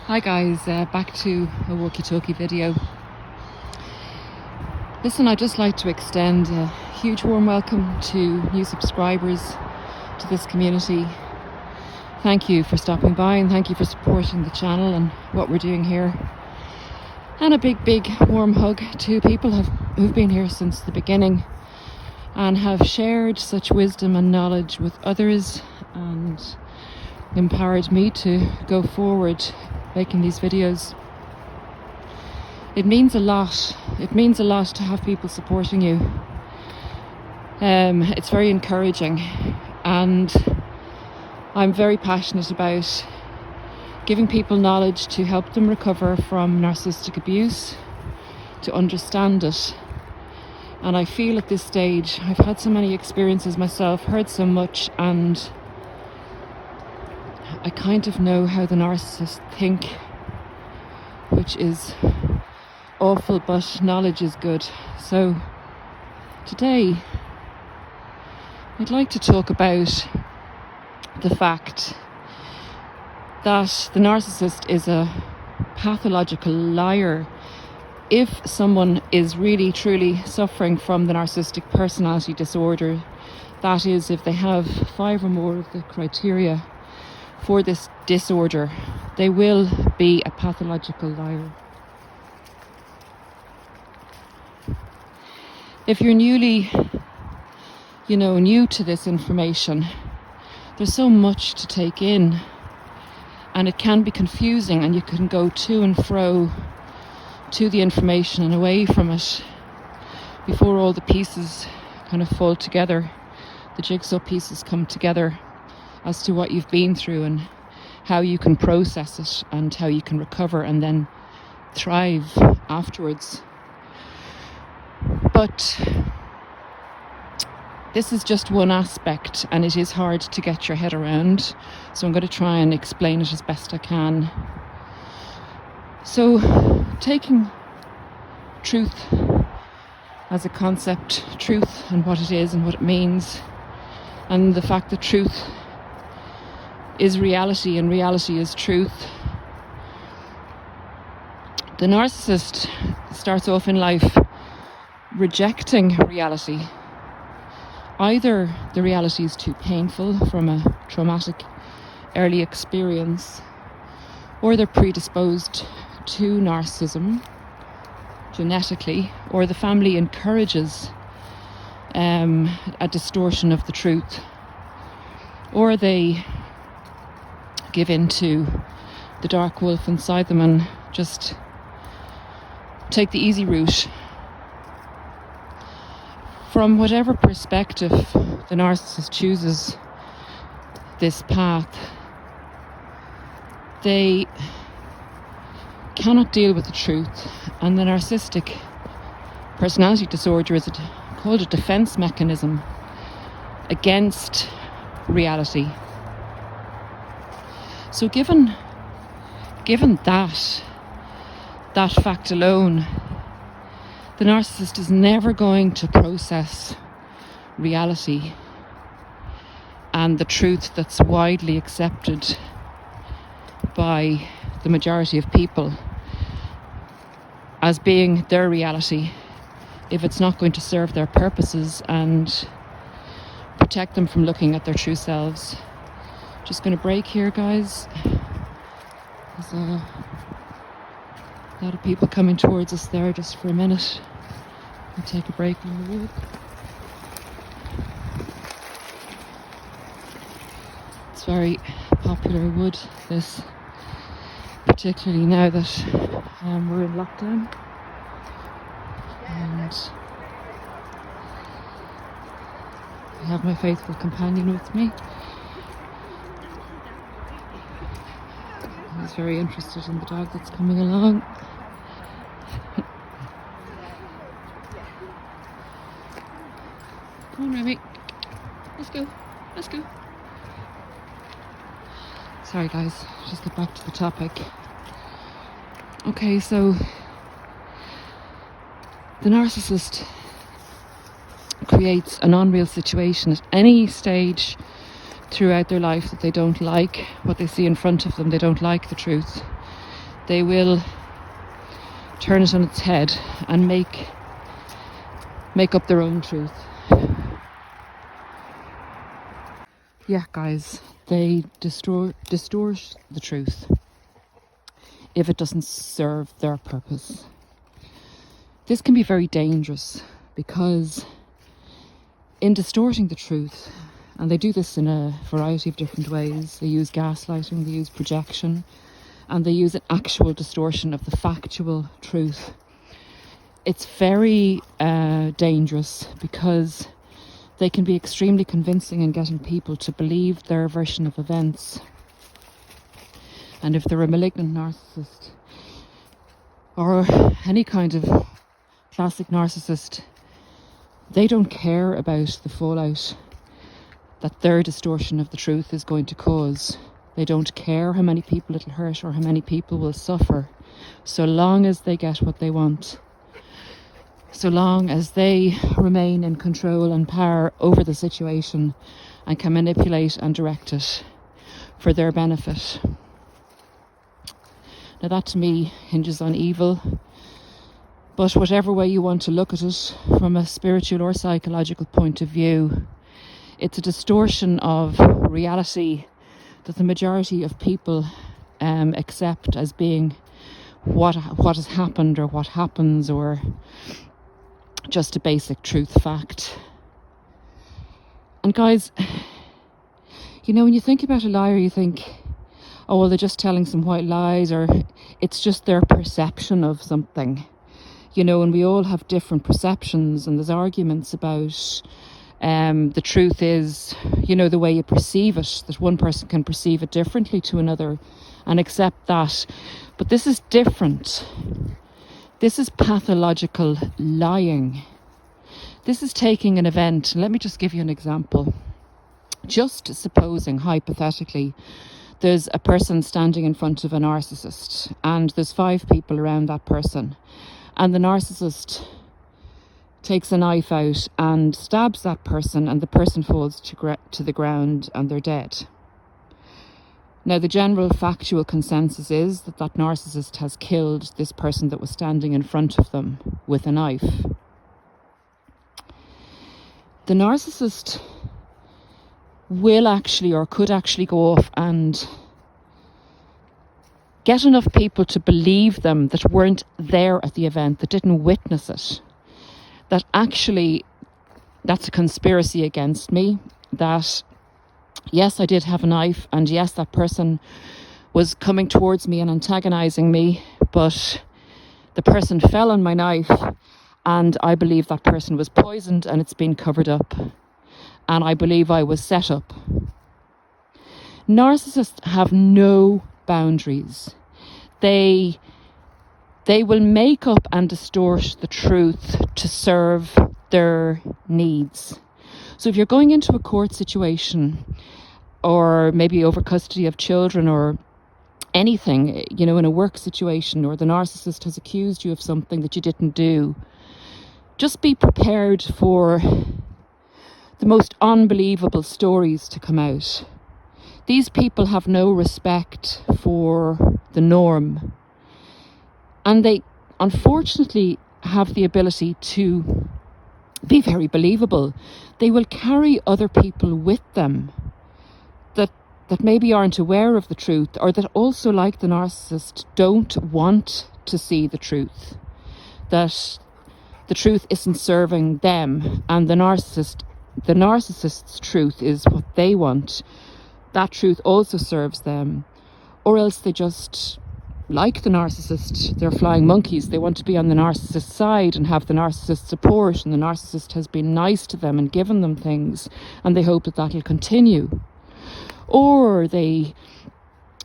Hi guys, back to a walkie-talkie video. Listen, I'd just like to extend a huge warm welcome to new subscribers to this community. Thank you for stopping by and thank you for supporting the channel and what we're doing here. And a big warm hug to people who've been here since the beginning and have shared such wisdom and knowledge with others and empowered me to go forward making these videos. It means a lot. It means a lot to have people supporting you. It's very encouraging, and I'm very passionate about giving people knowledge to help them recover from narcissistic abuse, to understand it. And I feel at this stage, I've had so many experiences myself, heard so much, and I kind of know how the narcissists think, which is awful, but knowledge is good. So today I'd like to talk about the fact that the narcissist is a pathological liar. If someone is really truly suffering from the narcissistic personality disorder, that is, if they have 5 or more of the criteria for this disorder, they will be a pathological liar. If you're new to this information, there's so much to take in, and it can be confusing, and you can go to and fro to the information and away from it before all the pieces kind of fall together, the jigsaw pieces come together as to what you've been through and how you can process it and how you can recover and then thrive afterwards. But this is just one aspect, and it is hard to get your head around, so I'm going to try and explain it as best I can. So, taking truth as a concept, truth and what it is and what it means, and the fact that truth is reality and reality is truth. The narcissist starts off in life rejecting reality. Either the reality is too painful from a traumatic early experience, or they're predisposed to narcissism genetically, or the family encourages a distortion of the truth, or they give in to the dark wolf inside them and just take the easy route. From whatever perspective the narcissist chooses this path, they cannot deal with the truth, and the narcissistic personality disorder is called a defense mechanism against reality. So given that fact alone, the narcissist is never going to process reality and the truth that's widely accepted by the majority of people as being their reality, if it's not going to serve their purposes and protect them from looking at their true selves. Just going to break here, guys. There's a lot of people coming towards us there just for a minute. I'll take a break on the road. It's very popular wood, this, particularly now that we're in lockdown. And I have my faithful companion with me. He's very interested in the dog that's coming along. Come on, Remy. Let's go. Let's go. Sorry, guys. Just get back to the topic. Okay, so the narcissist creates an unreal situation at any stage throughout their life that they don't like what they see in front of them. They don't like the truth. They will turn it on its head and make up their own truth. Yeah, guys, they distort the truth if it doesn't serve their purpose. This can be very dangerous because in distorting the truth, and they do this in a variety of different ways, they use gaslighting, they use projection, and they use an actual distortion of the factual truth. It's very dangerous because they can be extremely convincing in getting people to believe their version of events. And if they're a malignant narcissist or any kind of classic narcissist, they don't care about the fallout that their distortion of the truth is going to cause. They don't care how many people it'll hurt or how many people will suffer, so long as they get what they want. So long as they remain in control and power over the situation and can manipulate and direct it for their benefit. Now that to me hinges on evil, but whatever way you want to look at it, from a spiritual or psychological point of view, it's a distortion of reality that the majority of people accept as being what has happened or what happens, or just a basic truth fact. And guys, you know, when you think about a liar, you think, oh, well, they're just telling some white lies, or it's just their perception of something. You know, and we all have different perceptions, and there's arguments about the truth is, you know, the way you perceive it, that one person can perceive it differently to another and accept that. But this is different. This is pathological lying. This is taking an event, and let me just give you an example. Just supposing, hypothetically, there's a person standing in front of a narcissist, and there's 5 people around that person, and the narcissist takes a knife out and stabs that person, and the person falls to the ground and they're dead. Now, the general factual consensus is that that narcissist has killed this person that was standing in front of them with a knife. The narcissist will actually, or could actually, go off and get enough people to believe them that weren't there at the event, that didn't witness it, that actually that's a conspiracy against me, that yes, I did have a knife, and yes, that person was coming towards me and antagonizing me, but the person fell on my knife, and I believe that person was poisoned and it's been covered up, and I believe I was set up. Narcissists have no boundaries. They will make up and distort the truth to serve their needs. So if you're going into a court situation, or maybe over custody of children, or anything, you know, in a work situation, or the narcissist has accused you of something that you didn't do, just be prepared for the most unbelievable stories to come out. These people have no respect for the norm, and they unfortunately have the ability to be very believable. They will carry other people with them that maybe aren't aware of the truth, or that also, like the narcissist, don't want to see the truth, that the truth isn't serving them, and the narcissist's truth is what they want. That truth also serves them, or else they just, like the narcissist, they're flying monkeys. They want to be on the narcissist's side and have the narcissist's support, and the narcissist has been nice to them and given them things, and they hope that that'll continue. Or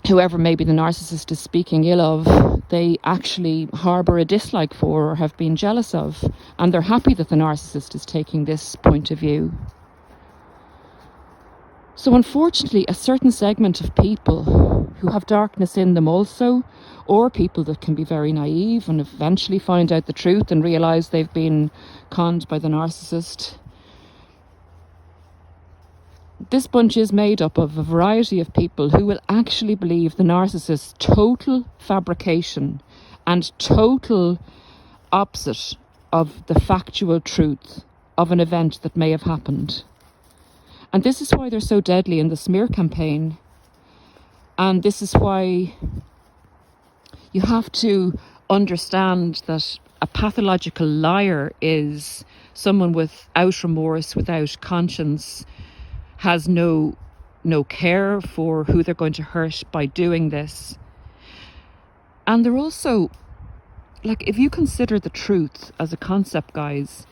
whoever maybe the narcissist is speaking ill of, they actually harbour a dislike for or have been jealous of, and they're happy that the narcissist is taking this point of view. So unfortunately, a certain segment of people who have darkness in them also, or people that can be very naive and eventually find out the truth and realise they've been conned by the narcissist, this bunch is made up of a variety of people who will actually believe the narcissist's total fabrication and total opposite of the factual truth of an event that may have happened. And this is why they're so deadly in the smear campaign. And this is why you have to understand that a pathological liar is someone without remorse, without conscience, has no care for who they're going to hurt by doing this. And they're also, like, if you consider the truth as a concept, guys,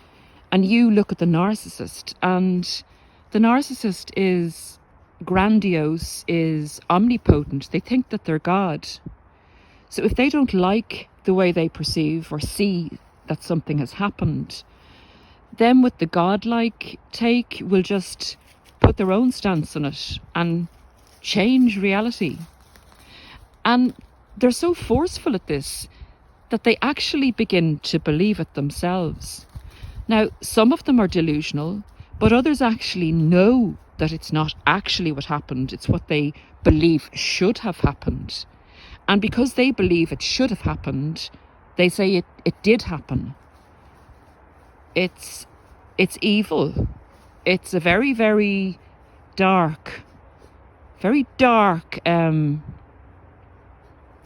and you look at the narcissist, and the narcissist is grandiose, is omnipotent. They think that they're God. So if they don't like the way they perceive or see that something has happened, them with the godlike take will just put their own stance on it and change reality. And they're so forceful at this that they actually begin to believe it themselves. Now, some of them are delusional, but others actually know that it's not actually what happened. It's what they believe should have happened. And because they believe it should have happened, they say it did happen. It's evil. It's a very, very dark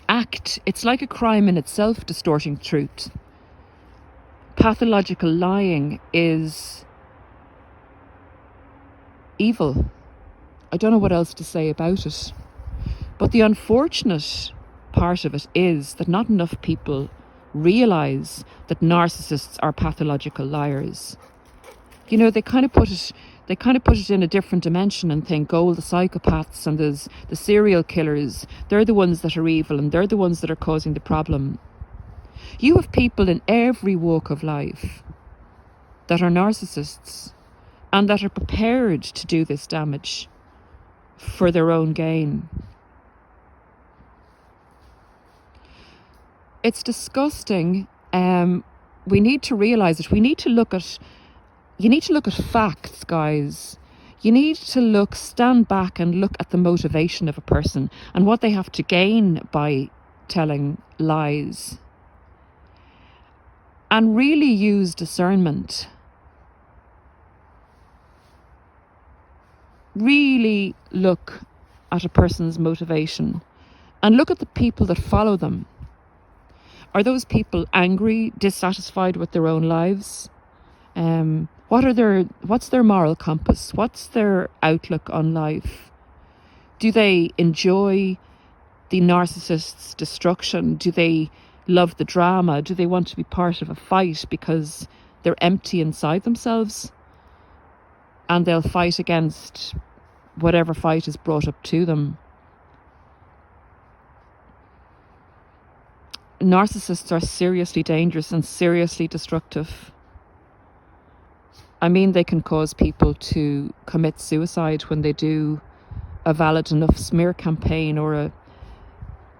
act. It's like a crime in itself, distorting truth. Pathological lying is evil. I don't know what else to say about it. But the unfortunate part of it is that not enough people realise that narcissists are pathological liars. You know, they kind of put it in a different dimension and think, oh, the psychopaths and there's the serial killers, they're the ones that are evil and they're the ones that are causing the problem. You have people in every walk of life that are narcissists and that are prepared to do this damage for their own gain. It's disgusting. We need to realise it. You need to look at facts, guys. You need to stand back and look at the motivation of a person and what they have to gain by telling lies. And really use discernment. Really look at a person's motivation and look at the people that follow them. Are those people angry, dissatisfied with their own lives? What's their moral compass? What's their outlook on life? Do they enjoy the narcissist's destruction? Do they love the drama? Do they want to be part of a fight because they're empty inside themselves? And they'll fight against whatever fight is brought up to them. Narcissists are seriously dangerous and seriously destructive. I mean, they can cause people to commit suicide when they do a valid enough smear campaign or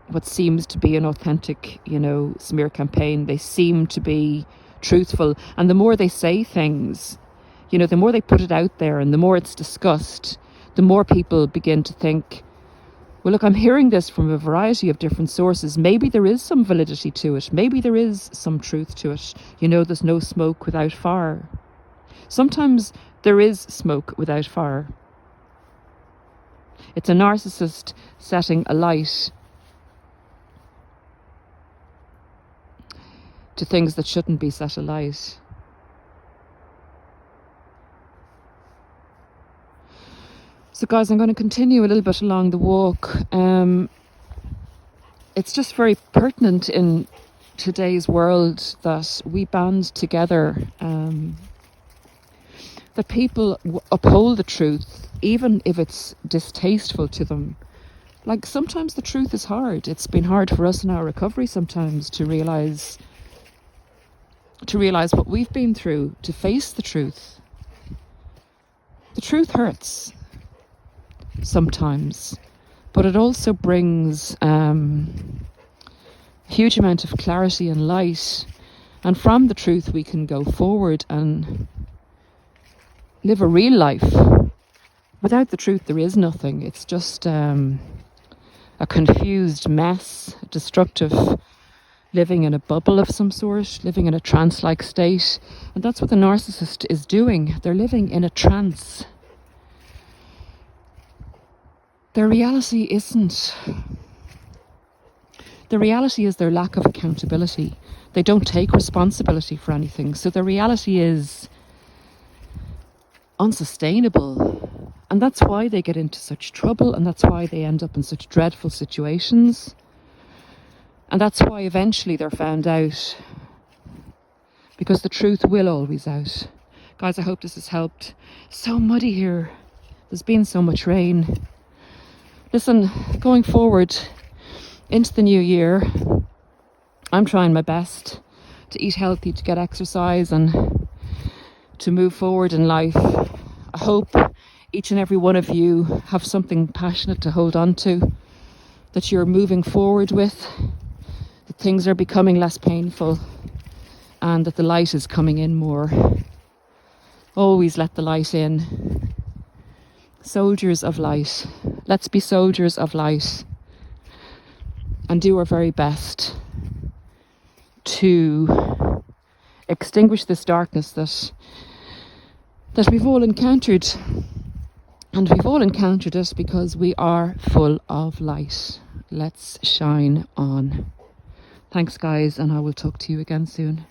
what seems to be an authentic, smear campaign. They seem to be truthful. And the more they say things, the more they put it out there and the more it's discussed, the more people begin to think, well, look, I'm hearing this from a variety of different sources. Maybe there is some validity to it. Maybe there is some truth to it. There's no smoke without fire. Sometimes there is smoke without fire. It's a narcissist setting a light to things that shouldn't be set alight. So guys, I'm going to continue a little bit along the walk. It's just very pertinent in today's world that we band together, that people uphold the truth, even if it's distasteful to them. Like, sometimes the truth is hard. It's been hard for us in our recovery sometimes to realise what we've been through, to face the truth. The truth hurts sometimes, but it also brings a huge amount of clarity and light, and from the truth we can go forward and live a real life Without the truth, there is nothing. It's just a confused mess, destructive, living in a bubble of some sort, living in a trance-like state. And that's what the narcissist is doing. They're living in a trance. Their reality isn't. The reality is their lack of accountability. They don't take responsibility for anything. So the reality is unsustainable. And that's why they get into such trouble, and that's why they end up in such dreadful situations. And that's why eventually they're found out. Because the truth will always out. Guys, I hope this has helped. So muddy here. There's been so much rain. Listen, going forward into the new year, I'm trying my best to eat healthy, to get exercise and to move forward in life. I hope each and every one of you have something passionate to hold on to, that you're moving forward with, that things are becoming less painful, and that the light is coming in more. Always let the light in. Soldiers of light. Let's be soldiers of light and do our very best to extinguish this darkness that we've all encountered. And we've all encountered it because we are full of light. Let's shine on. Thanks, guys, and I will talk to you again soon.